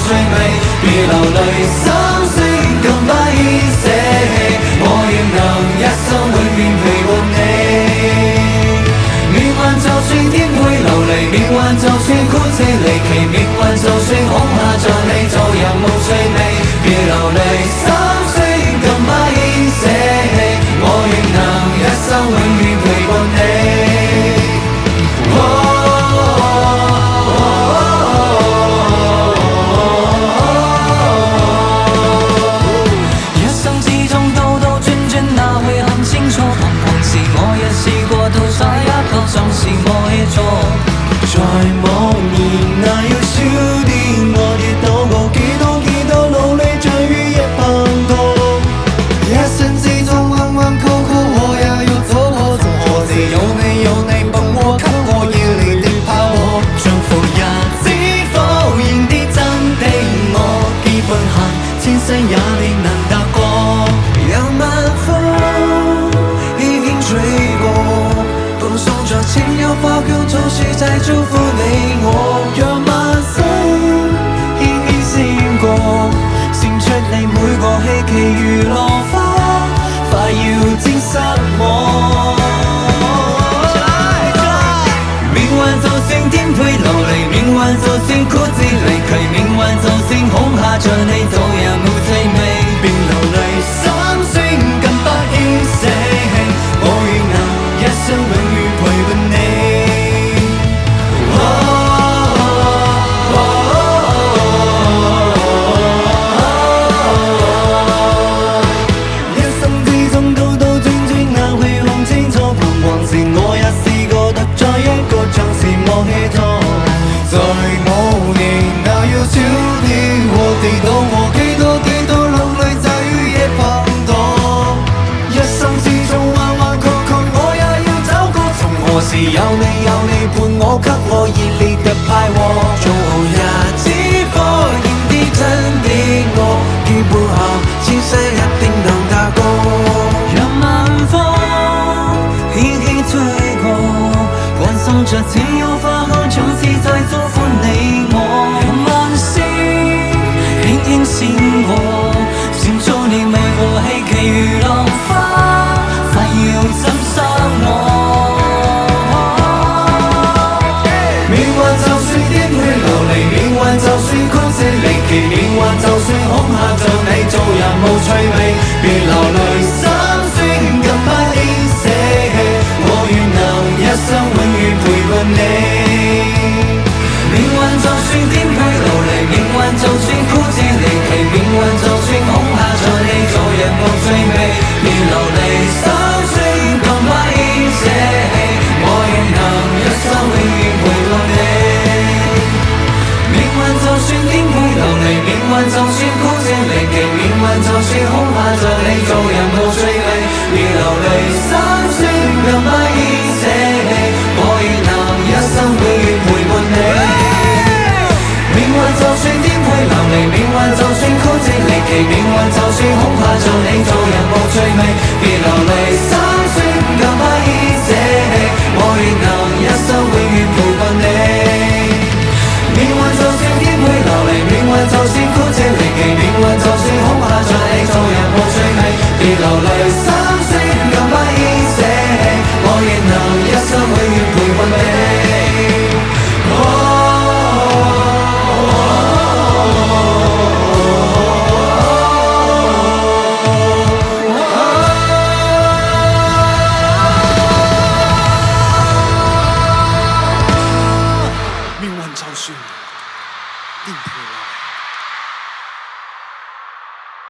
趣味，別流淚，心聲更不牽捨棄。我願能一生永遠陪伴你。命運就算顛沛流離，命運就算曲折離奇，命運就算恐嚇着你做人無趣味，別流淚，心聲更不牽捨棄。我願能一生永遠陪伴你。一生之中兜兜轉轉，哪會很清楚？彷徨時我也試過到耍一個像是我起錯。在茫然那要少啲，我跌倒過幾多努力，像於一棒刀。一生之中彎彎曲曲，我也要走過。何時有你伴我，給我要你的拋我，像浮日子否認的真的我，結伴行千世也未能踏過。讓晚風輕輕吹過，碰撞着千有花香，就是在祝福你我。讓晚星輕輕閃過，閃出你每個希冀如落花，快要蒸濕我。命運就算顛沛流離，命運就算曲折離奇，命運就算恐嚇着你做